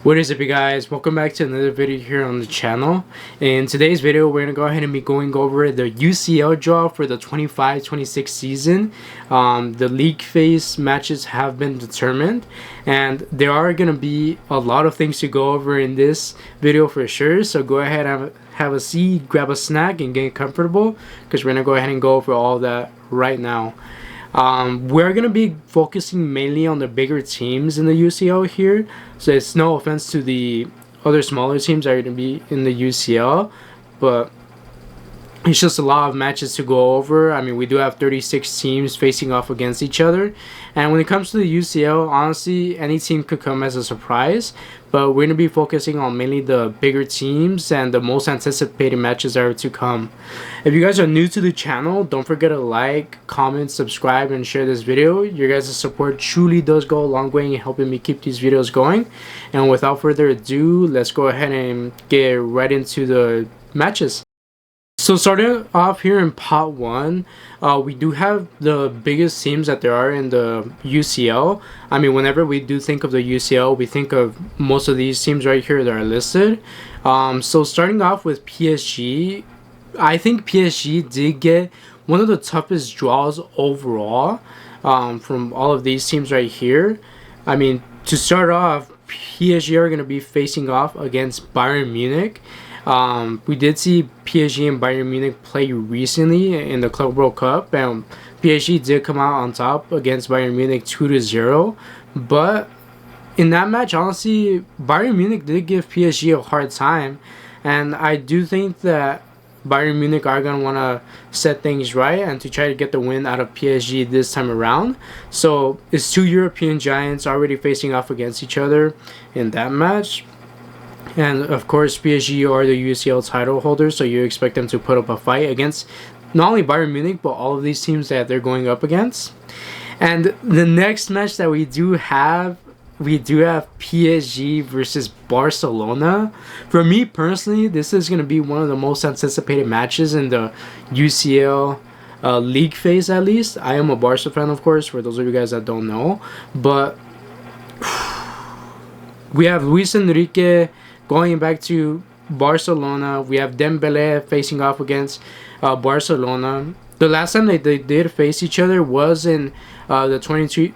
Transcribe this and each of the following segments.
What is up, you guys? Welcome back to another video here on the channel. In today's video, we're gonna go ahead and be going over the UCL draw for the 25-26 season. The league phase matches have been determined, and there are gonna be a lot of things to go over in this video for sure. So go ahead and have a seat, grab a snack, and get comfortable because we're gonna go ahead and go over all that right now. We're going to be focusing mainly on the bigger teams in the UCL here. So it's no offense to the other smaller teams that are going to be in the UCL, but it's just a lot of matches to go over. I mean, we do have 36 teams facing off against each other. And when it comes to the UCL, honestly, any team could come as a surprise. But we're going to be focusing on mainly the bigger teams and the most anticipated matches that are to come. If you guys are new to the channel, don't forget to like, comment, subscribe, and share this video. Your guys' support truly does go a long way in helping me keep these videos going. And without further ado, let's go ahead and get right into the matches. So starting off here in pot 1, we do have the biggest teams that there are in the UCL. I mean, whenever we do think of the UCL, we think of most of these teams right here that are listed. So starting off with PSG, I think PSG did get one of the toughest draws overall from all of these teams right here. I mean, to start off, PSG are going to be facing off against Bayern Munich. We did see PSG and Bayern Munich play recently in the Club World Cup, and PSG did come out on top against Bayern Munich 2-0. But in that match, honestly, Bayern Munich did give PSG a hard time, and I do think that Bayern Munich are going to want to set things right and to try to get the win out of PSG this time around. So it's two European giants already facing off against each other in that match. And of course, PSG are the UCL title holders, so you expect them to put up a fight against not only Bayern Munich, but all of these teams that they're going up against. And the next match that we do have PSG versus Barcelona. For me personally, this is going to be one of the most anticipated matches in the UCL league phase, at least. I am a Barca fan, of course, for those of you guys that don't know. But we have Luis Enrique going back to Barcelona. We have Dembele facing off against Barcelona. The last time they did face each other was in the 23-24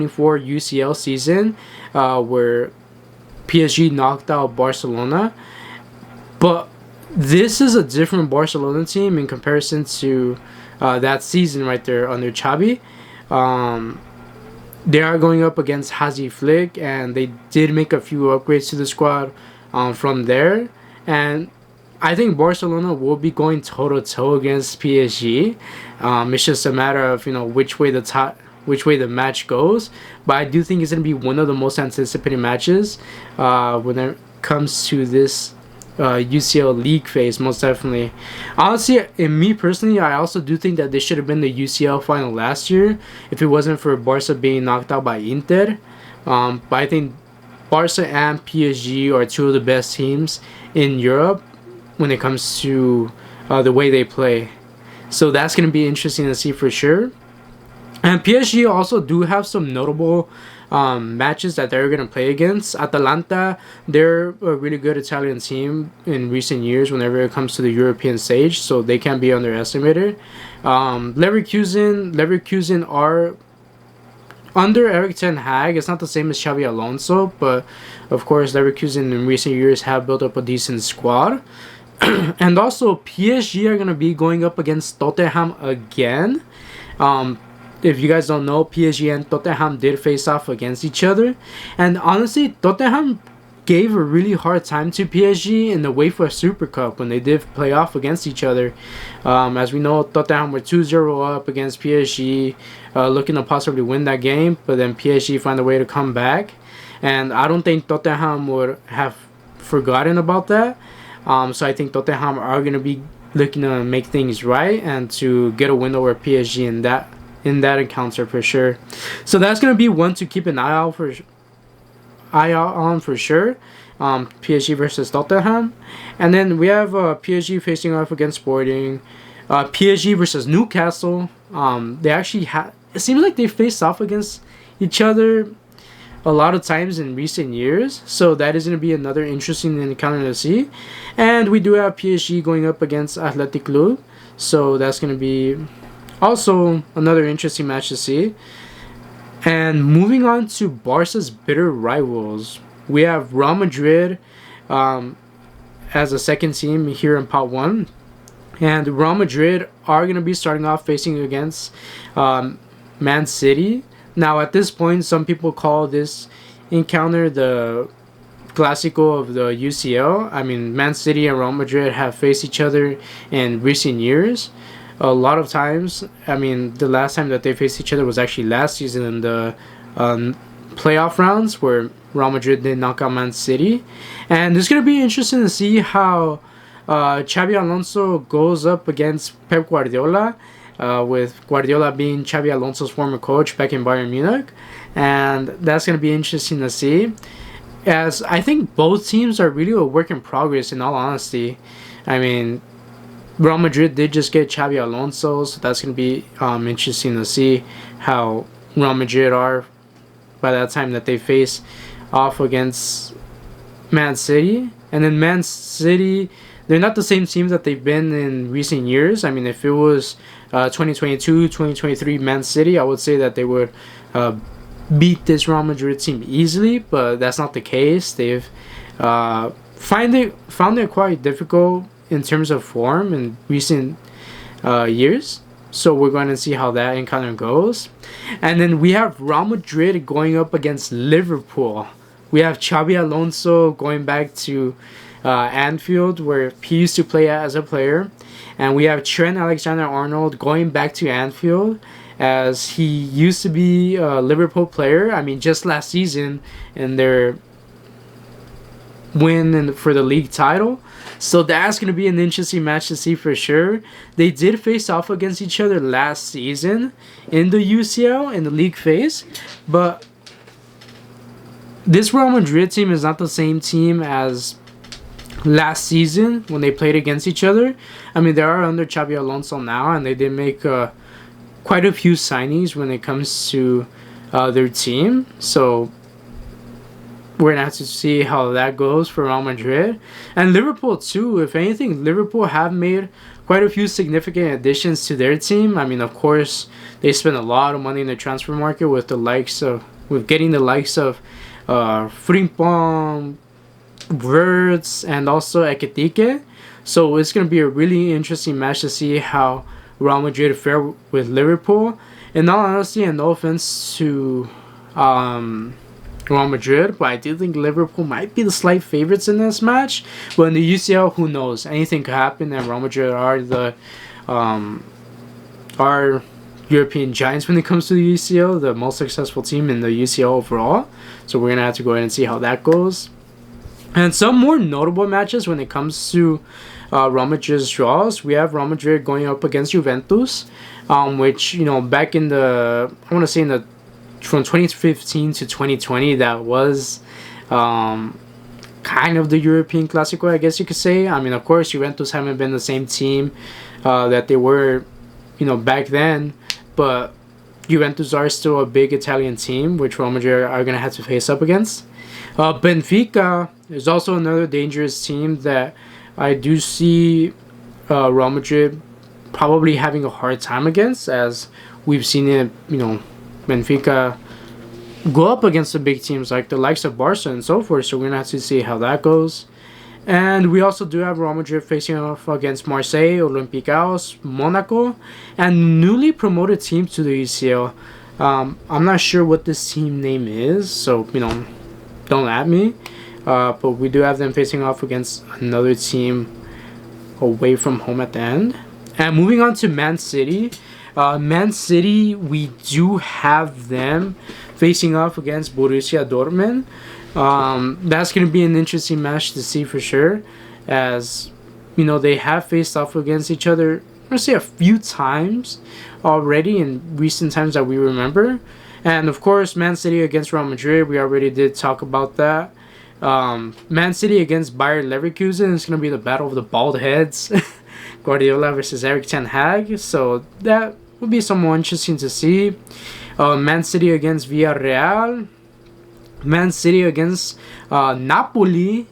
UCL season, where PSG knocked out Barcelona. But this is a different Barcelona team in comparison to that season right there under Xavi. They are going up against Hansi Flick, and they did make a few upgrades to the squad from there. And I think Barcelona will be going toe-to-toe against PSG. It's just a matter of which way the match goes. But I do think it's going to be one of the most anticipated matches when it comes to this UCL league phase, most definitely. Honestly, in me personally, I also do think that this should have been the UCL final last year if it wasn't for Barca being knocked out by Inter. But I think Barca and PSG are two of the best teams in Europe when it comes to the way they play. So that's going to be interesting to see for sure. And PSG also do have some notable matches that they're going to play against. Atalanta, they're a really good Italian team in recent years whenever it comes to the European stage, so they can't be underestimated. Leverkusen are under Erik ten Hag. It's not the same as Xabi Alonso, but of course Leverkusen in recent years have built up a decent squad. And also PSG are going to be going up against Tottenham again. If you guys don't know, PSG and Tottenham did face off against each other. And honestly, Tottenham gave a really hard time to PSG in the Uefa Super Cup when they did play off against each other. As we know, Tottenham were 2-0 up against PSG, looking to possibly win that game. But then PSG found a way to come back. And I don't think Tottenham would have forgotten about that. So I think Tottenham are going to be looking to make things right and to get a win over PSG in that encounter for sure. So that's going to be one to keep an eye out on for sure. PSG versus Tottenham. And then we have PSG facing off against Sporting. PSG versus Newcastle. They actually it seems like they faced off against each other a lot of times in recent years. So that is going to be another interesting encounter to see. And we do have PSG going up against Athletic Club. So that's going to be also another interesting match to see. And moving on to Barca's bitter rivals, we have Real Madrid as a second team here in Pot 1. And Real Madrid are going to be starting off facing against Man City. Now, at this point, some people call this encounter the Clásico of the UCL. I mean, Man City and Real Madrid have faced each other in recent years. A lot of times, I mean, the last time that they faced each other was actually last season in the playoff rounds where Real Madrid did knock out Man City. And it's going to be interesting to see how Xabi Alonso goes up against Pep Guardiola, with Guardiola being Xabi Alonso's former coach back in Bayern Munich. And that's going to be interesting to see, as I think both teams are really a work in progress, in all honesty. I mean, Real Madrid did just get Xabi Alonso, so that's going to be interesting to see how Real Madrid are by that time that they face off against Man City. And then Man City, they're not the same teams that they've been in recent years. I mean, if it was 2022, 2023 Man City, I would say that they would beat this Real Madrid team easily, but that's not the case. They've found it quite difficult in terms of form in recent years. So we're going to see how that encounter goes. And then we have Real Madrid going up against Liverpool. We have Xabi Alonso going back to Anfield, where he used to play as a player. And we have Trent Alexander-Arnold going back to Anfield, as he used to be a Liverpool player. I mean, just last season in their win for the league title. So that's going to be an interesting match to see for sure. They did face off against each other last season in the UCL, in the league phase. But this Real Madrid team is not the same team as last season when they played against each other. I mean, they are under Xabi Alonso now, and they did make quite a few signings when it comes to their team. So we're going to have to see how that goes for Real Madrid. And Liverpool too. If anything, Liverpool have made quite a few significant additions to their team. I mean, of course, they spent a lot of money in the transfer market with getting the likes of Frimpong, Wirtz, and also Ekitike. So it's going to be a really interesting match to see how Real Madrid fare with Liverpool. In all honesty, and no offense to Real Madrid, but I do think Liverpool might be the slight favorites in this match. But in the UCL, who knows? Anything could happen, and Real Madrid are European giants when it comes to the UCL, the most successful team in the UCL overall. So we're gonna have to go ahead and see how that goes. And some more notable matches when it comes to Real Madrid's draws. We have Real Madrid going up against Juventus, which, you know, back in from 2015 to 2020, that was kind of the European Clásico, I guess you could say. I mean, of course, Juventus haven't been the same team that they were, you know, back then, but Juventus are still a big Italian team, which Real Madrid are going to have to face up against. Benfica is also another dangerous team that I do see Real Madrid probably having a hard time against, as we've seen it, you know, Benfica go up against the big teams like the likes of Barca and so forth. So we're going to have to see how that goes. And we also do have Real Madrid facing off against Marseille, Olympiacos, Monaco, and newly promoted teams to the UCL. I'm not sure what this team name is, so, you know, don't at me. But we do have them facing off against another team away from home at the end. And moving on to Man City. Man City, we do have them facing off against Borussia Dortmund. That's going to be an interesting match to see for sure, as, you know, they have faced off against each other, I'm going to say, a few times already in recent times that we remember. And of course, Man City against Real Madrid, we already did talk about that. Man City against Bayer Leverkusen is going to be the battle of the bald heads. Guardiola versus Erik ten Hag. So that would be somewhat interesting to see. Man City against Villarreal. Man City against Napoli.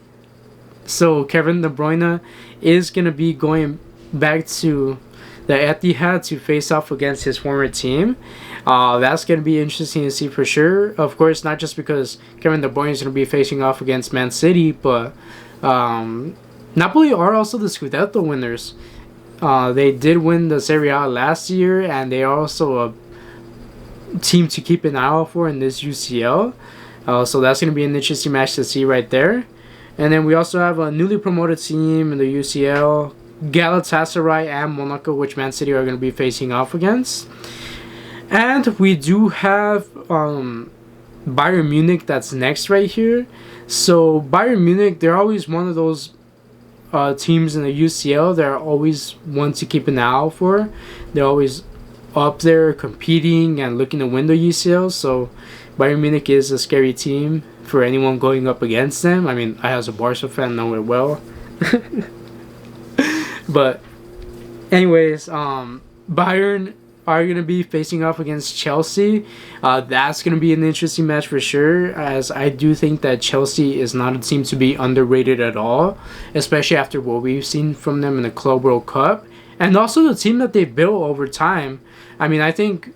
So Kevin De Bruyne is going to be going back to the Etihad to face off against his former team. That's going to be interesting to see for sure. Of course, not just because Kevin De Bruyne is going to be facing off against Man City, but Napoli are also the Scudetto winners. They did win the Serie A last year, and they are also a team to keep an eye out for in this UCL. So that's going to be an interesting match to see right there. And then we also have a newly promoted team in the UCL, Galatasaray and Monaco, which Man City are going to be facing off against. And we do have Bayern Munich that's next right here. So Bayern Munich, they're always one of those teams in the UCL. They're always one to keep an eye out for. They're always up there competing and looking to win the UCL. So Bayern Munich is a scary team for anyone going up against them. I mean, I as a Barca fan know it well. But anyways, Bayern are going to be facing off against Chelsea. That's going to be an interesting match for sure, as I do think that Chelsea is not a team to be underrated at all, especially after what we've seen from them in the Club World Cup, and also the team that they've built over time. I mean, I think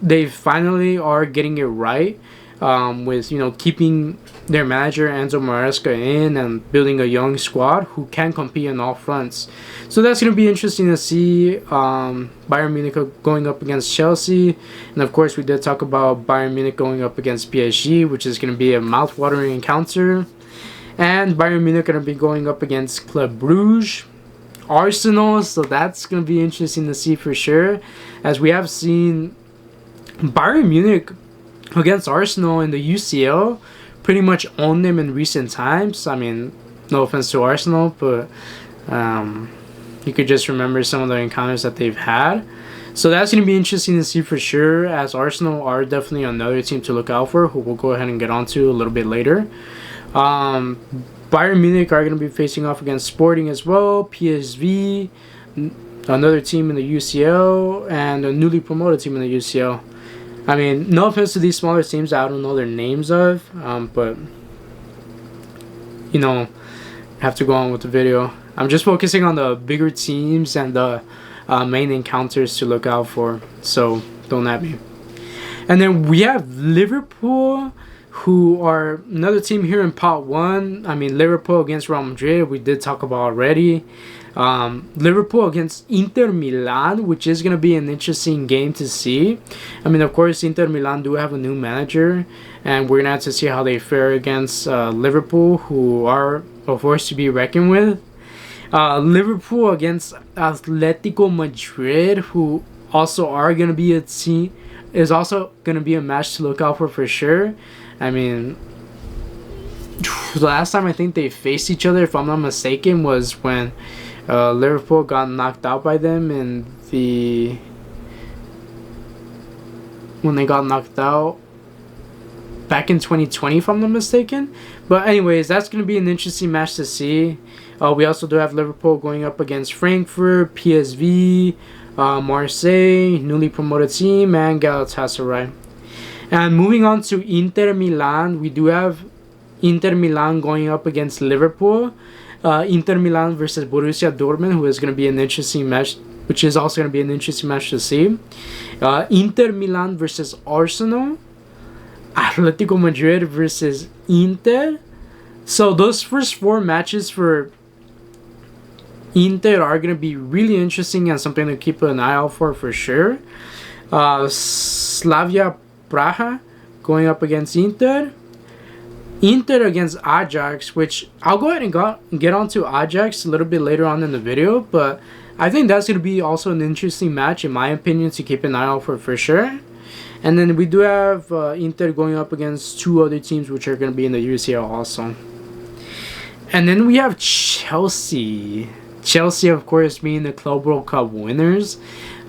they finally are getting it right with, you know, keeping their manager Enzo Maresca in and building a young squad who can compete on all fronts. So that's going to be interesting to see. Bayern Munich going up against Chelsea, and of course we did talk about Bayern Munich going up against PSG, which is going to be a mouth-watering encounter. And Bayern Munich going to be going up against Club Brugge, Arsenal, so that's going to be interesting to see for sure, as we have seen Bayern Munich against Arsenal in the UCL pretty much own them in recent times. I mean, no offense to Arsenal, but you could just remember some of the encounters that they've had. So that's going to be interesting to see for sure, as Arsenal are definitely another team to look out for, who we'll go ahead and get onto a little bit later. Bayern Munich are going to be facing off against Sporting as well, PSV, another team in the UCL, and a newly promoted team in the UCL. I mean, no offense to these smaller teams I don't know their names of, but, you know, have to go on with the video. I'm just focusing on the bigger teams and the main encounters to look out for, so don't at me. And then we have Liverpool, who are another team here in Pot 1. I mean, Liverpool against Real Madrid, we did talk about already. Liverpool against Inter Milan, which is going to be an interesting game to see. I mean, of course, Inter Milan do have a new manager, and we're going to have to see how they fare against Liverpool, who are a force to be reckoned with. Liverpool against Atletico Madrid, who also are going to be a team, is also going to be a match to look out for sure. I mean, the last time I think they faced each other, if I'm not mistaken, was when Liverpool got knocked out by them in the... when they got knocked out back in 2020, if I'm not mistaken. But anyways, that's going to be an interesting match to see. We also do have Liverpool going up against Frankfurt, PSV, Marseille, newly promoted team, and Galatasaray. And moving on to Inter Milan, we do have Inter Milan going up against Liverpool. Inter Milan versus Borussia Dortmund, who is going to be an interesting match, which is also going to be an interesting match to see. Inter Milan versus Arsenal. Atletico Madrid versus Inter. So those first four matches for Inter are going to be really interesting and something to keep an eye out for sure. Slavia Praha going up against Inter. Inter against Ajax, which I'll go ahead and get onto Ajax a little bit later on in the video, but I think that's going to be also an interesting match in my opinion to keep an eye out for sure. And then we do have Inter going up against two other teams which are going to be in the UCL also. And then we have Chelsea. Chelsea, of course, being the Club World Cup winners.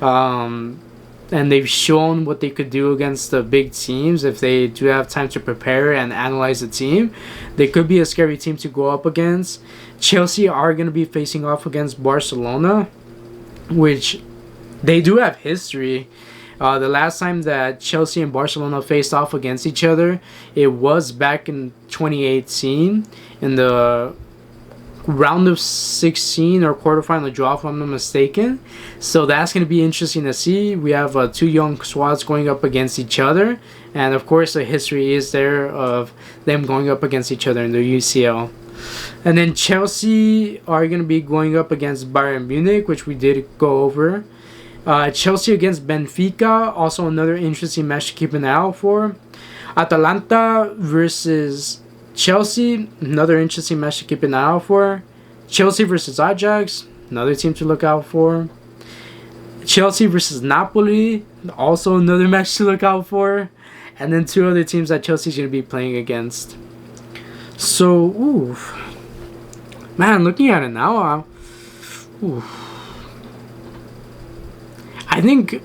And they've shown what they could do against the big teams. If they do have time to prepare and analyze the team, they could be a scary team to go up against. Chelsea are going to be facing off against Barcelona, which they do have history. The last time that Chelsea and Barcelona faced off against each other, it was back in 2018 in the round of 16 or quarterfinal draw, if I'm not mistaken. So that's going to be interesting to see. We have two young squads going up against each other, and of course the history is there of them going up against each other in the UCL. And then Chelsea are going to be going up against Bayern Munich, which we did go over. Chelsea against Benfica, also another interesting match to keep an eye out for. Atalanta versus Chelsea, another interesting match to keep an eye out for. Chelsea versus Ajax, another team to look out for. Chelsea versus Napoli, also another match to look out for. And then two other teams that Chelsea's going to be playing against. So, man, looking at it now, I think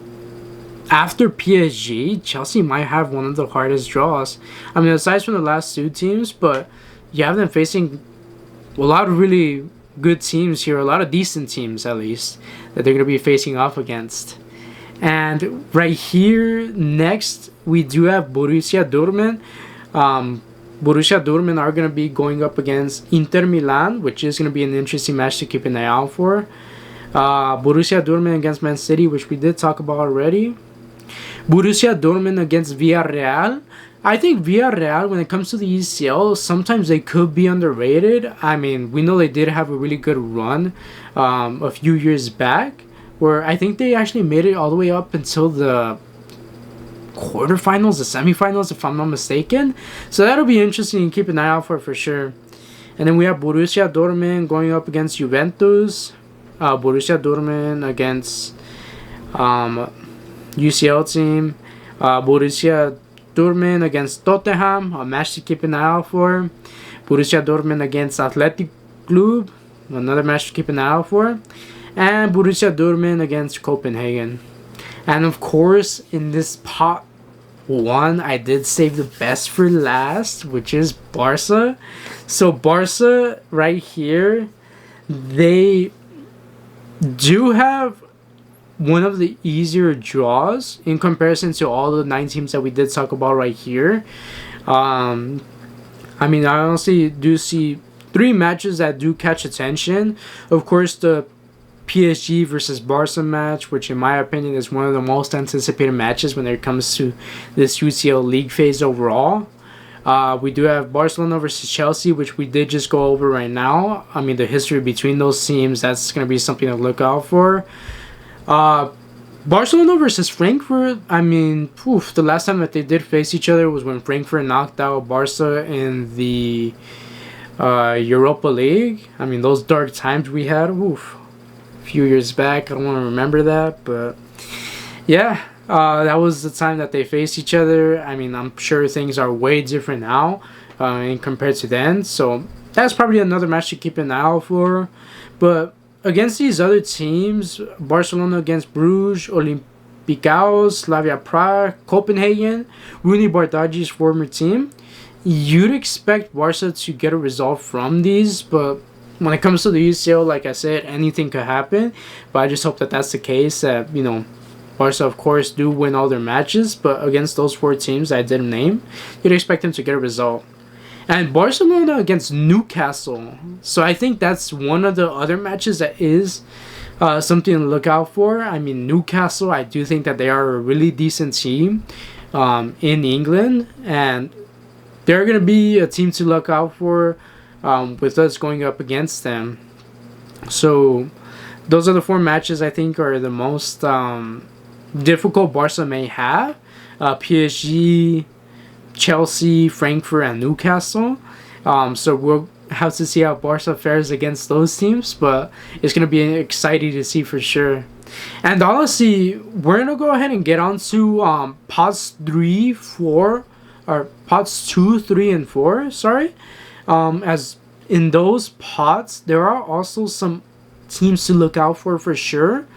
after PSG, Chelsea might have one of the hardest draws. I mean, aside from the last two teams, but you have them facing a lot of really good teams here, a lot of decent teams at least, that they're going to be facing off against. And right here, next, we do have Borussia Dortmund. Borussia Dortmund are going to be going up against Inter Milan, which is going to be an interesting match to keep an eye out for. Borussia Dortmund against Man City, which we did talk about already. Borussia Dortmund against Villarreal. I think Villarreal, when it comes to the UCL, sometimes they could be underrated. I mean, we know they did have a really good run a few years back, where I think they actually made it all the way up until the quarterfinals, the semifinals, if I'm not mistaken. So that'll be interesting to keep an eye out for sure. And then we have Borussia Dortmund going up against Juventus. Borussia Dortmund against UCL team. Borussia Dortmund against Tottenham, a match to keep an eye out for. Borussia Dortmund against Athletic Club, another match to keep an eye out for. And Borussia Dortmund against Copenhagen. And of course, in this pot one, I did save the best for last, which is Barca. So Barca right here, they do have one of the easier draws in comparison to all the 9 teams that we did talk about right here. I mean, I honestly do see 3 matches that do catch attention. Of course, the PSG versus Barca match, which in my opinion is one of the most anticipated matches when it comes to this UCL league phase overall. We do have Barcelona versus Chelsea, which we did just go over right now. I mean, the history between those teams, that's going to be something to look out for. Barcelona versus Frankfurt, I mean, the last time that they did face each other was when Frankfurt knocked out Barca in the Europa League. I mean, those dark times we had, a few years back. I don't want to remember that, but yeah, that was the time that they faced each other. I mean, I'm sure things are way different now in compared to then, so that's probably another match to keep an eye out for. But against these other teams, Barcelona against Bruges, Olympiacos, Slavia Prague, Copenhagen, Rooney Bardagi's former team, you'd expect Barca to get a result from these, but when it comes to the UCL, like I said, anything could happen. But I just hope that that's the case, that, you know, Barca, of course, do win all their matches, but against those 4 teams I didn't name, you'd expect them to get a result. And Barcelona against Newcastle. So I think that's one of the other matches that is something to look out for. I mean, Newcastle, I do think that they are a really decent team in England. And they're going to be a team to look out for with us going up against them. So those are the 4 matches I think are the most difficult Barca may have. PSG, Chelsea, Frankfurt, and Newcastle. So we'll have to see how Barca fares against those teams, but it's going to be exciting to see for sure. And honestly, we're going to go ahead and get on to pots 3, 4, or pots 2, 3, and 4, sorry. As in those pots, there are also some teams to look out for sure,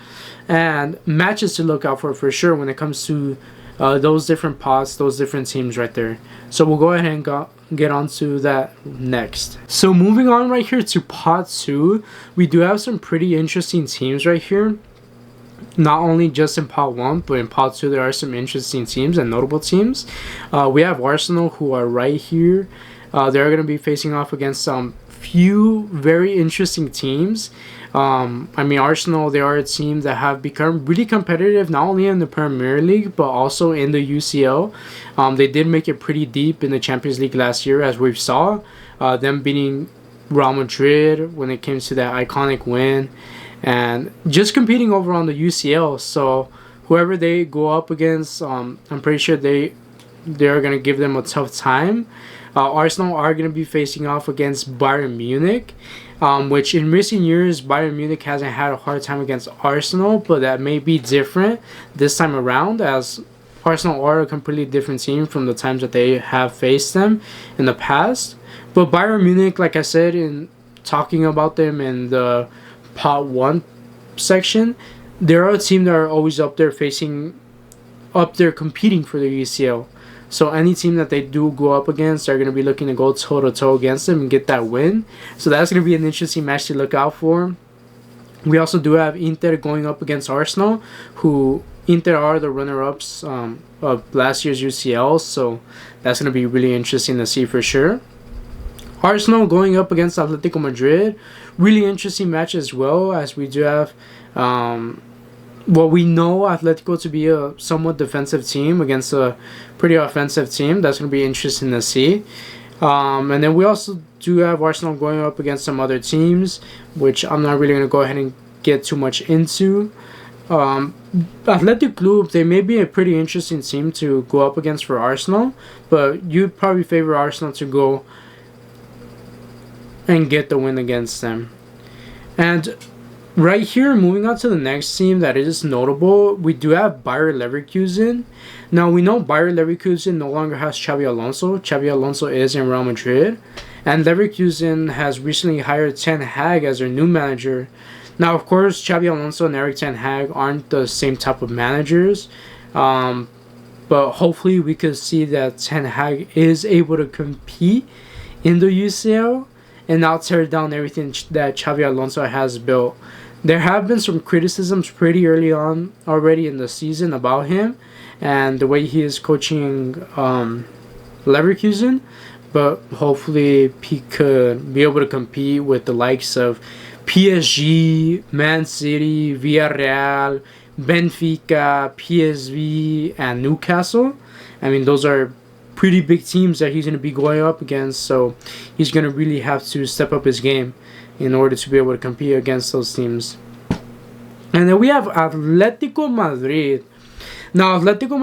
and matches to look out for sure when it comes to those different pots, those different teams right there. So we'll go ahead and get on to that next. So moving on right here to pot 2, we do have some pretty interesting teams right here. not only just in pot 1, but in pot 2, there are some interesting teams and notable teams. We have Arsenal, who are right here. They're going to be facing off against some few very interesting teams. Arsenal, they are a team that have become really competitive, not only in the Premier League, but also in the UCL. They did make it pretty deep in the Champions League last year, as we saw. Them beating Real Madrid when it came to that iconic win. And just competing over on the UCL. So whoever they go up against, I'm pretty sure they're going to give them a tough time. Arsenal are going to be facing off against Bayern Munich, which in recent years, Bayern Munich hasn't had a hard time against Arsenal, but that may be different this time around, as Arsenal are a completely different team from the times that they have faced them in the past. But Bayern Munich, like I said, in talking about them in the pot 1 section, they're a team that are always up there competing for the UCL. So any team that they do go up against are going to be looking to go toe to toe against them and get that win. So that's going to be an interesting match to look out for. We also do have Inter going up against Arsenal, who Inter are the runner-ups of last year's UCL. So that's going to be really interesting to see for sure. Arsenal going up against Atletico Madrid. Really interesting match as well, as we do have we know Atletico to be a somewhat defensive team against a pretty offensive team. That's going to be interesting to see. And then we also do have Arsenal going up against some other teams, which I'm not really going to go ahead and get too much into. Athletic Club, they may be a pretty interesting team to go up against for Arsenal, but you'd probably favor Arsenal to go and get the win against them. And right here, moving on to the next team that is notable, we do have Bayer Leverkusen. Now, we know Bayer Leverkusen no longer has Xabi Alonso. Xabi Alonso is in Real Madrid. And Leverkusen has recently hired Ten Hag as their new manager. Now, of course, Xabi Alonso and Erik Ten Hag aren't the same type of managers. But hopefully we could see that Ten Hag is able to compete in the UCL and not tear down everything that Xabi Alonso has built. There have been some criticisms pretty early on already in the season about him and the way he is coaching Leverkusen, but hopefully he could be able to compete with the likes of PSG, Man City, Villarreal, Benfica, PSV, and Newcastle. Those are pretty big teams that he's going to be going up against, so he's going to really have to step up his game in order to be able to compete against those teams. And then we have Atletico Madrid. Now, Atletico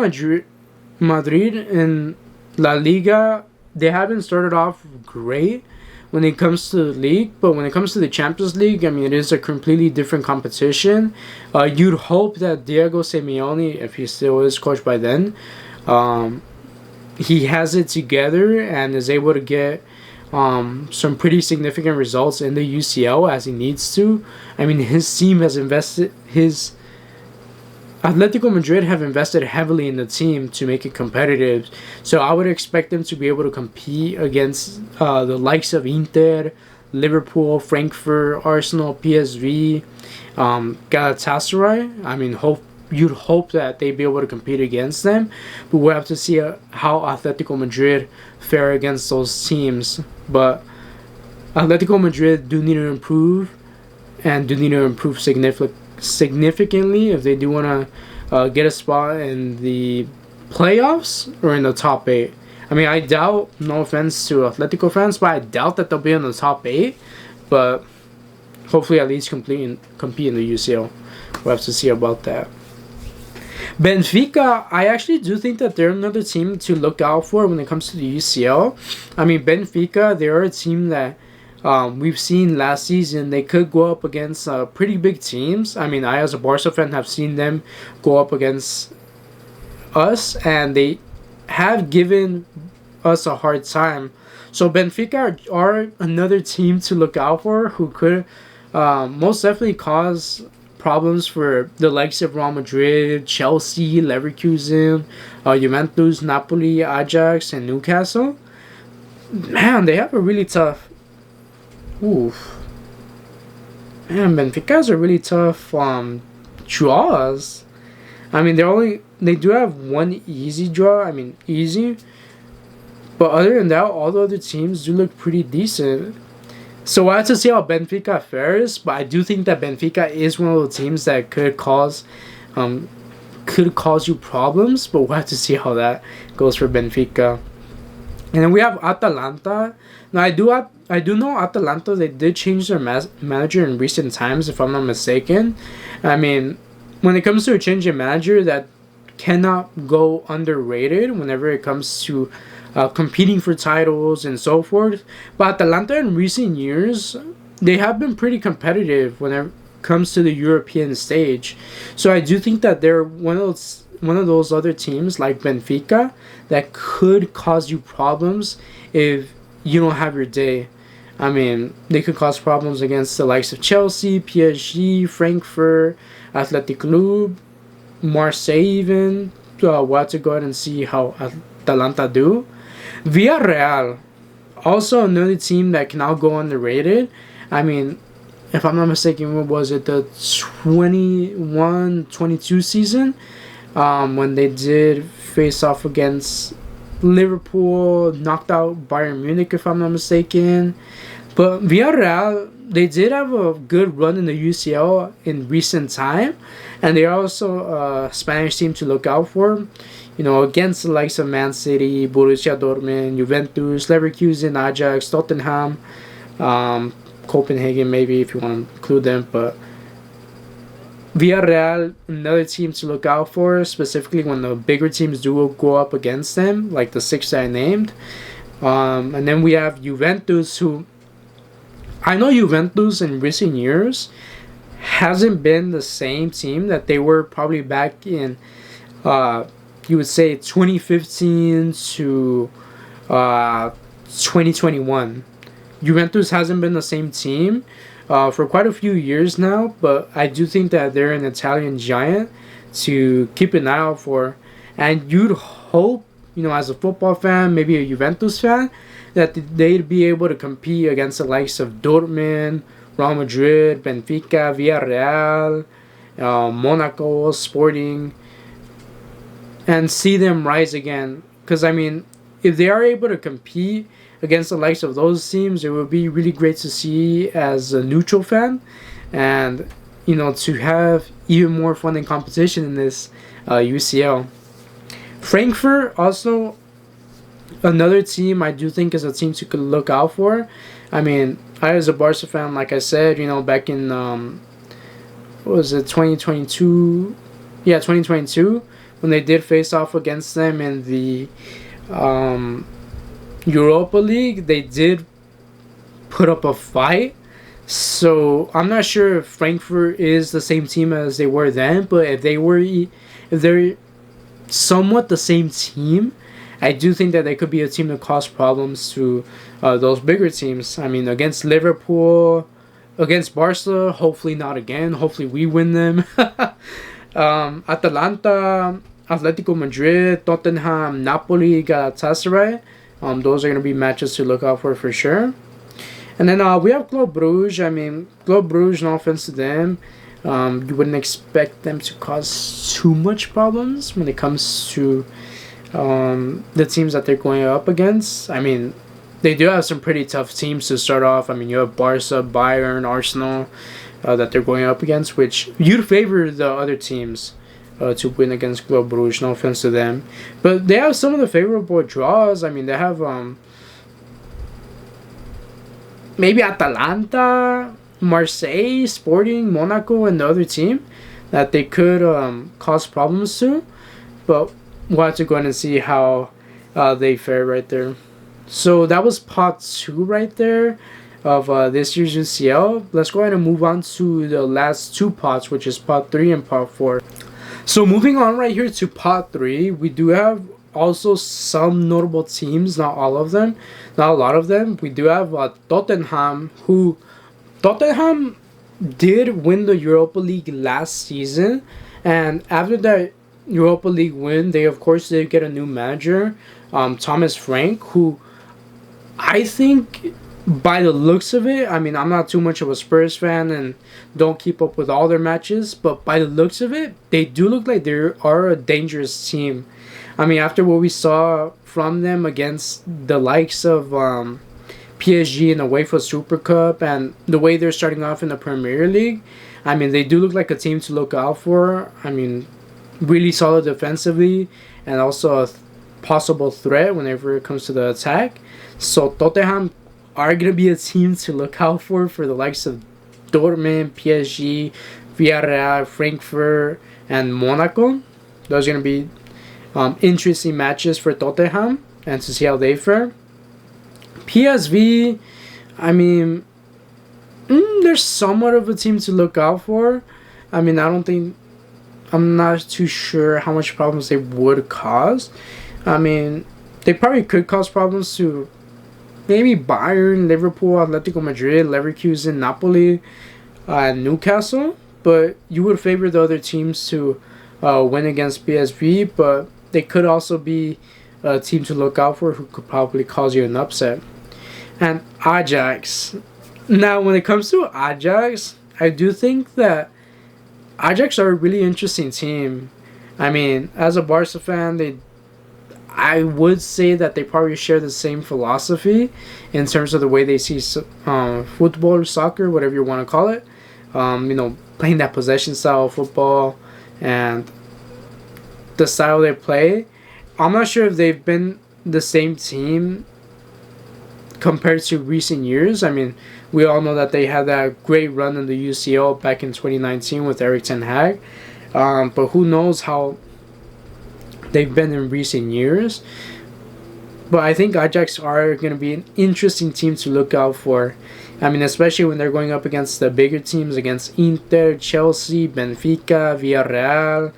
Madrid in La Liga, they haven't started off great when it comes to the league, but when it comes to the Champions League, it is a completely different competition. You'd hope that Diego Simeone, if he still is coach by then, he has it together and is able to get some pretty significant results in the UCL as he needs to. His team has invested, Atletico Madrid have invested heavily in the team to make it competitive. So I would expect them to be able to compete against the likes of Inter, Liverpool, Frankfurt, Arsenal, PSV, Galatasaray. You'd hope that they'd be able to compete against them, but we'll have to see how Atletico Madrid fare against those teams. But Atletico Madrid do need to improve, and do need to improve significantly if they do want to get a spot in the playoffs or in the top 8. I doubt, no offense to Atletico fans, but I doubt that they'll be in the top 8, but hopefully at least compete in the UCL. We'll have to see about that. Benfica, I actually do think that they're another team to look out for when it comes to the UCL. Benfica, they're a team that we've seen last season. They could go up against pretty big teams. I as a Barca fan have seen them go up against us, and they have given us a hard time. So Benfica are another team to look out for, who could most definitely cause problems for the likes of Real Madrid, Chelsea, Leverkusen, Juventus, Napoli, Ajax, and Newcastle. Man, they have a really tough... Benfica has a really tough draws. I mean, they do have one easy draw. I mean, easy. But other than that, all the other teams do look pretty decent. So I have to see how Benfica fares, but I do think that Benfica is one of the teams that could cause you problems. But we'll have to see how that goes for Benfica. And then we have Atalanta. Now I do know Atalanta. They did change their manager in recent times, if I'm not mistaken. I mean, when it comes to a change in manager, that cannot go underrated whenever it comes to competing for titles and so forth. But Atalanta in recent years, they have been pretty competitive whenever it comes to the European stage. So I do think that they're one of those other teams like Benfica that could cause you problems if you don't have your day. I mean, they could cause problems against the likes of Chelsea, PSG, Frankfurt, Athletic Club, Marseille even. We'll have to go ahead and see how Atalanta do. Villarreal, also another team that can now go underrated. I mean, if I'm not mistaken, what was it, the 21-22 season? When they did face off against Liverpool, knocked out Bayern Munich, if I'm not mistaken. But Villarreal, they did have a good run in the UCL in recent time, and they're also a Spanish team to look out for. You know, against the likes of Man City, Borussia Dortmund, Juventus, Leverkusen, Ajax, Tottenham, Copenhagen, maybe if you want to include them, but Villarreal, another team to look out for, specifically when the bigger teams do go up against them, like the six that I named. And then we have Juventus, who I know Juventus in recent years hasn't been the same team that they were probably back in, you would say, 2015 to 2021. Juventus hasn't been the same team for quite a few years now, but I do think that they're an Italian giant to keep an eye out for. And you'd hope, you know, as a football fan, maybe a Juventus fan, that they'd be able to compete against the likes of Dortmund, Real Madrid, Benfica, Villarreal, Monaco, Sporting, and see them rise again. Because, I mean, if they are able to compete against the likes of those teams, it would be really great to see as a neutral fan, and you know, to have even more fun and competition in this UCL. Frankfurt, also another team I do think is a team to look out for. I mean, I as a Barca fan, like I said, you know, back in what was it, 2022? Yeah, 2022, when they did face off against them in the Europa League, they did put up a fight. So I'm not sure if Frankfurt is the same team as they were then, but if they're somewhat the same team, I do think that they could be a team that cause problems to those bigger teams. I mean, against Liverpool, against Barca, hopefully not again. Hopefully we win them. Atalanta, Atletico Madrid, Tottenham, Napoli, Galatasaray. Those are going to be matches to look out for sure. And then we have Club Brugge. I mean, Club Brugge, no offense to them, you wouldn't expect them to cause too much problems when it comes to the teams that they're going up against. I mean, they do have some pretty tough teams to start off. I mean, you have Barca, Bayern, Arsenal that they're going up against, which you'd favor the other teams to win against Club Brugge. No offense to them, but they have some of the favorable draws. I mean, they have maybe Atalanta, Marseille, Sporting, Monaco, and the other team that they could cause problems to. But we'll have to go in and see how they fare right there. So that was part 2 right there of this year's UCL. Let's go ahead and move on to the last 2 parts, which is part 3 and part 4. So moving on right here to part 3, we do have also some notable teams, not all of them, not a lot of them. We do have Tottenham, who Tottenham did win the Europa League last season, and after that Europa League win, they of course did get a new manager, Thomas Frank, who I think by the looks of it, I mean, I'm not too much of a Spurs fan and don't keep up with all their matches, but by the looks of it, they do look like they are a dangerous team. I mean, after what we saw from them against the likes of PSG in the UEFA Super Cup and the way they're starting off in the Premier League, I mean, they do look like a team to look out for. I mean, really solid defensively and also a possible threat whenever it comes to the attack. So Tottenham are going to be a team to look out for the likes of Dortmund, PSG, Villarreal, Frankfurt, and Monaco. Those are going to be interesting matches for Tottenham and to see how they fare. PSV, I mean, they're somewhat of a team to look out for. I mean, I'm not too sure how much problems they would cause. I mean, they probably could cause problems to maybe Bayern, Liverpool, Atletico Madrid, Leverkusen, Napoli, and Newcastle. But you would favor the other teams to win against PSV. But they could also be a team to look out for who could probably cause you an upset. And Ajax. Now, when it comes to Ajax, I do think that Ajax are a really interesting team. I mean, as a Barca fan, I would say that they probably share the same philosophy in terms of the way they see football, soccer, whatever you want to call it. Playing that possession style of football and the style they play. I'm not sure if they've been the same team compared to recent years. I mean, we all know that they had that great run in the UCL back in 2019 with Erik ten Hag. But who knows how they've been in recent years. But I think Ajax are going to be an interesting team to look out for. I mean, especially when they're going up against the bigger teams, against Inter, Chelsea, Benfica, Villarreal,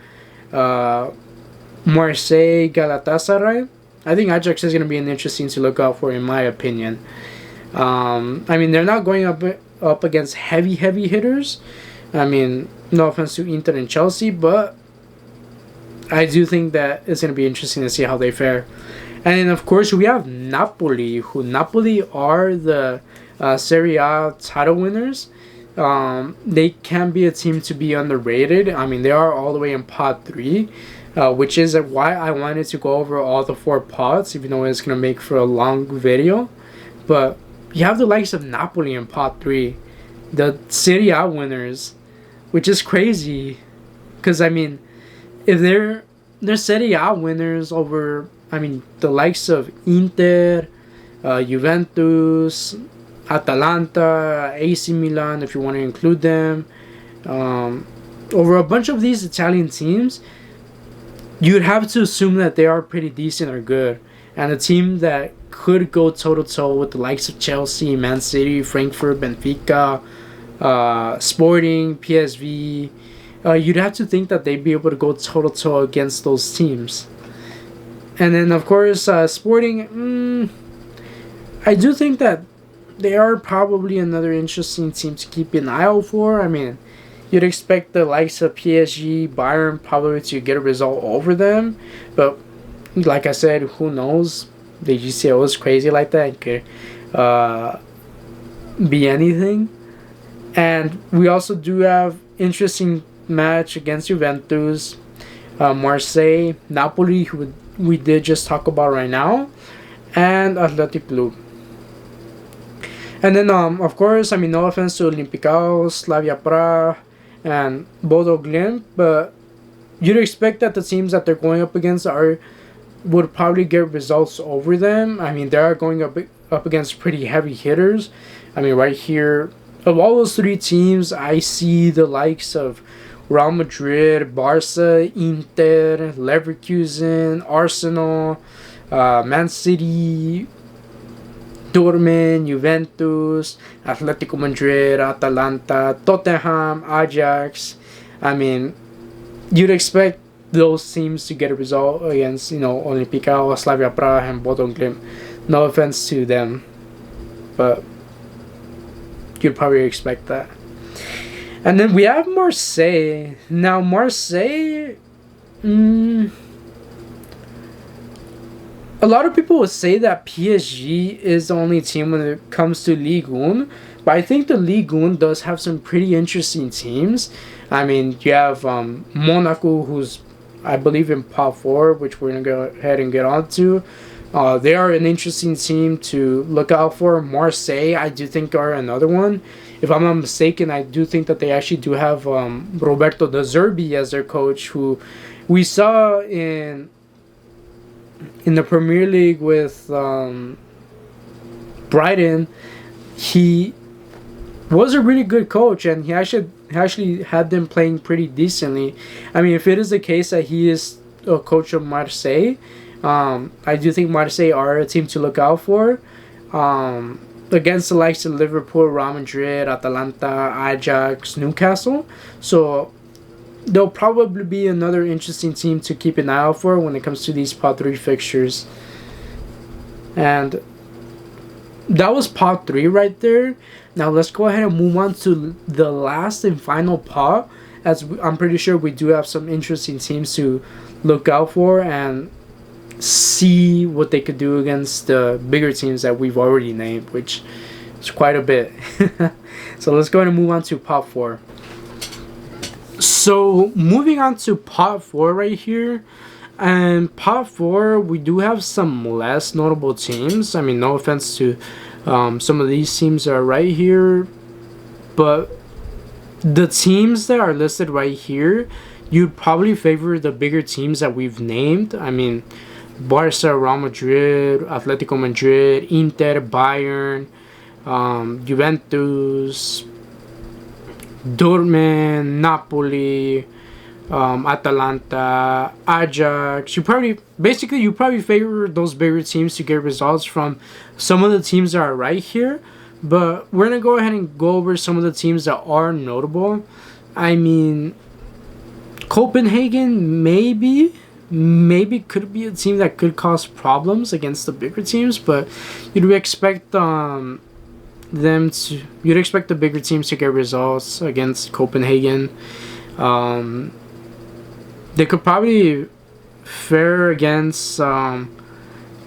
Marseille, Galatasaray. I think Ajax is going to be an interesting to look out for, in my opinion. I mean, they're not going up against heavy hitters. I mean, no offense to Inter and Chelsea, but I do think that it's going to be interesting to see how they fare. And then, of course, we have Napoli, who Napoli are the Serie A title winners. They can be a team to be underrated. I mean, they are all the way in pot 3, which is why I wanted to go over all the 4 pots, even though it's going to make for a long video. But you have the likes of Napoli in pot 3, the Serie A winners, which is crazy. Because, I mean, if they're Serie A winners over, I mean, the likes of Inter, Juventus, Atalanta, AC Milan, if you want to include them, over a bunch of these Italian teams, you'd have to assume that they are pretty decent or good. And a team that could go toe-to-toe with the likes of Chelsea, Man City, Frankfurt, Benfica, Sporting, PSV, you'd have to think that they'd be able to go toe-to-toe against those teams. And then, of course, Sporting, I do think that they are probably another interesting team to keep an eye out for. I mean, you'd expect the likes of PSG, Bayern probably to get a result over them. But, like I said, who knows? The UCL is crazy like that. It could be anything. And we also do have interesting match against Juventus, Marseille, Napoli, who we did just talk about right now, and Athletic Club. And then, of course, I mean, no offense to Olympiacos, Slavia Prague, and Bodo Glimt, but you'd expect that the teams that they're going up against would probably get results over them. I mean, they are going up against pretty heavy hitters. I mean, right here, of all those 3 teams, I see the likes of Real Madrid, Barca, Inter, Leverkusen, Arsenal, Man City, Dortmund, Juventus, Atletico Madrid, Atalanta, Tottenham, Ajax. I mean, you'd expect those teams to get a result against, Olympiacos, Slavia Prague, and Bodo Glimt. No offense to them, but you'd probably expect that. And then we have Marseille. Now, Marseille, a lot of people would say that PSG is the only team when it comes to Ligue 1, but I think the Ligue 1 does have some pretty interesting teams. I mean, you have Monaco, who's, I believe, in Pot 4, which we're going to go ahead and get on to. They are an interesting team to look out for. Marseille, I do think, are another one. If I'm not mistaken, I do think that they actually do have Roberto De Zerbi as their coach, who we saw in the Premier League with Brighton. He was a really good coach, and he actually had them playing pretty decently. I mean, if it is the case that he is a coach of Marseille, I do think Marseille are a team to look out for. Against the likes of Liverpool, Real Madrid, Atalanta, Ajax, Newcastle. So they'll probably be another interesting team to keep an eye out for when it comes to these Pot 3 fixtures. And that was Pot 3 right there. Now let's go ahead and move on to the last and final pot, as I'm pretty sure we do have some interesting teams to look out for and see what they could do against the bigger teams that we've already named, which is quite a bit. So let's go ahead and move on to Pot 4. So moving on to Pot 4 right here. And Pot 4, we do have some less notable teams. I mean, no offense to some of these teams that are right here, but the teams that are listed right here, you'd probably favor the bigger teams that we've named. I mean, Barca, Real Madrid, Atletico Madrid, Inter, Bayern, Juventus, Dortmund, Napoli, Atalanta, Ajax. You probably favor those bigger teams to get results from some of the teams that are right here. But we're gonna go ahead and go over some of the teams that are notable. I mean, Copenhagen maybe could be a team that could cause problems against the bigger teams, but you'd expect the bigger teams to get results against Copenhagen. They could probably fare against Kaira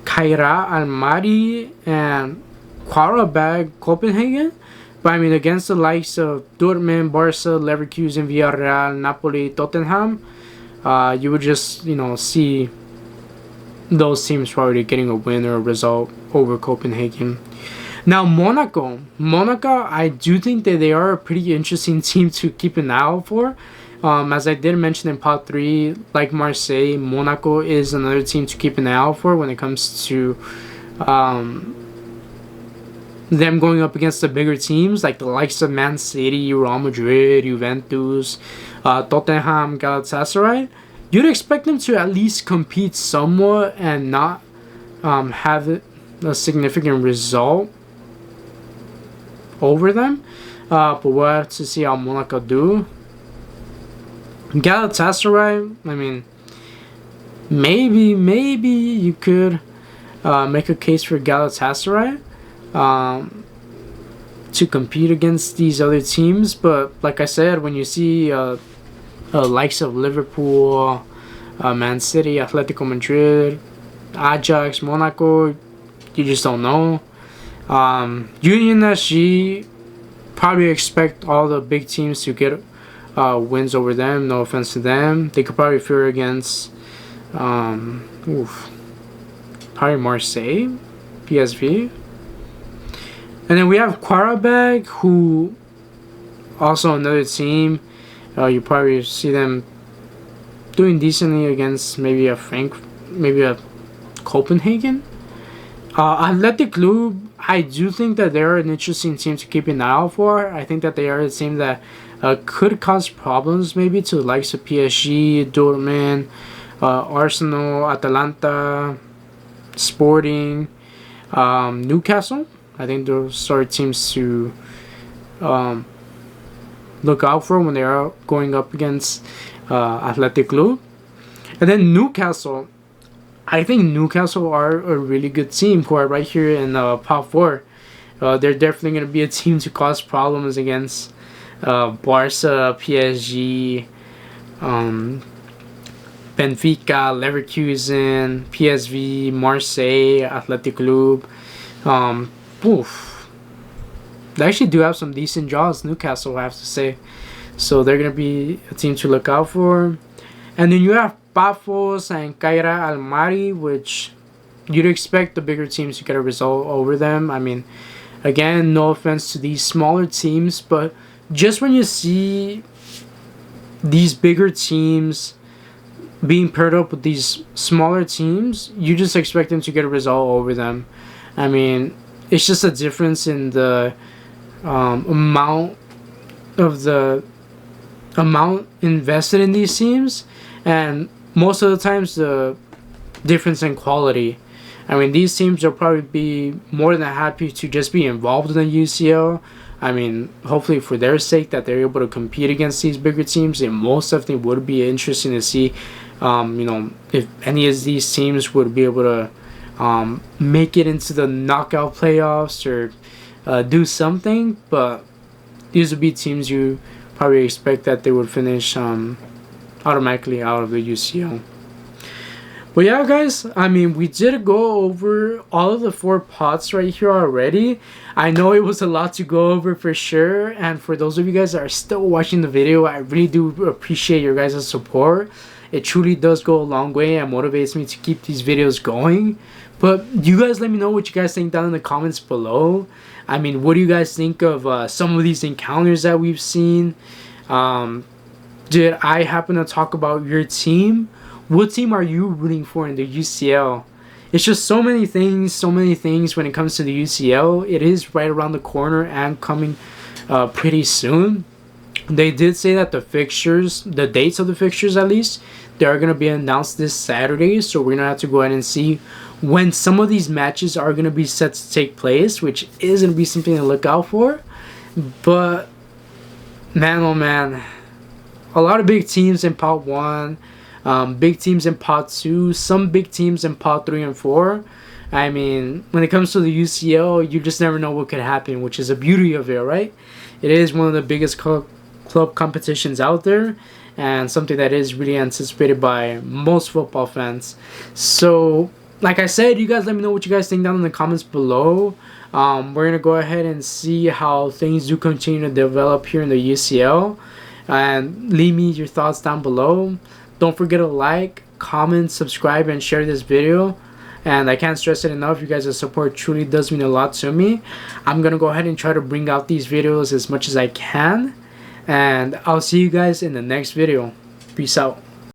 Almaty and Qarabag Copenhagen. But I mean, against the likes of Dortmund, Barca, Leverkusen, Villarreal, Napoli, Tottenham, you would just, see those teams probably getting a win or a result over Copenhagen. Now, Monaco, I do think that they are a pretty interesting team to keep an eye out for. As I did mention in Pot 3, like Marseille, Monaco is another team to keep an eye out for when it comes to them going up against the bigger teams like the likes of Man City, Real Madrid, Juventus, Tottenham, Galatasaray. You'd expect them to at least compete somewhat and not have a significant result over them. But we'll have to see how Monaco do. Galatasaray, I mean, maybe you could make a case for Galatasaray to compete against these other teams, but like I said, when you see likes of Liverpool, Man City, Atletico Madrid, Ajax, Monaco, you just don't know. Union SG, probably expect all the big teams to get wins over them. No offense to them. They could probably fear against probably Marseille, PSV. And then we have Qarabag, who also another team. You probably see them doing decently against maybe a Copenhagen. Athletic Club, I do think that they're an interesting team to keep an eye out for. I think that they are a team that could cause problems maybe to the likes of PSG, Dortmund, Arsenal, Atalanta, Sporting, Newcastle. I think those are teams to look out for when they are going up against Athletic Club. And then Newcastle. I think Newcastle are a really good team who are right here in Pot 4. They're definitely going to be a team to cause problems against Barca, PSG, Benfica, Leverkusen, PSV, Marseille, Athletic Club. Oof. They actually do have some decent draws, Newcastle, I have to say. So they're going to be a team to look out for. And then you have Pafos and Caira Almari, which you'd expect the bigger teams to get a result over them. I mean, again, no offense to these smaller teams, but just when you see these bigger teams being paired up with these smaller teams, you just expect them to get a result over them. I mean, it's just a difference in the amount invested in these teams, and most of the times the difference in quality. I mean, these teams will probably be more than happy to just be involved in the UCL. I mean, hopefully for their sake that they're able to compete against these bigger teams. And most definitely would be interesting to see, if any of these teams would be able to make it into the knockout playoffs or do something. But these would be teams you probably expect that they would finish automatically out of the UCL. But yeah, guys, I mean, we did go over all of the 4 pots right here already. I know it was a lot to go over for sure. And for those of you guys that are still watching the video, I really do appreciate your guys' support. It truly does go a long way and motivates me to keep these videos going. But you guys let me know what you guys think down in the comments below. I mean, what do you guys think of some of these encounters that we've seen? Did I happen to talk about your team? What team are you rooting for in the UCL? It's just so many things when it comes to the UCL. It is right around the corner and coming pretty soon. They did say that the fixtures, the dates of the fixtures at least, they are going to be announced this Saturday. So we're going to have to go ahead and see when some of these matches are going to be set to take place, which is going to be something to look out for. But, man, oh man, a lot of big teams in pot 1. Big teams in pot 2, some big teams in pot 3 and 4. I mean, when it comes to the UCL, you just never know what could happen, which is the beauty of it, right? It is one of the biggest club competitions out there, and something that is really anticipated by most football fans. So, like I said, you guys let me know what you guys think down in the comments below. We're going to go ahead and see how things do continue to develop here in the UCL. And leave me your thoughts down below. Don't forget to like, comment, subscribe, and share this video. And I can't stress it enough, you guys' support truly does mean a lot to me. I'm going to go ahead and try to bring out these videos as much as I can. And I'll see you guys in the next video. Peace out.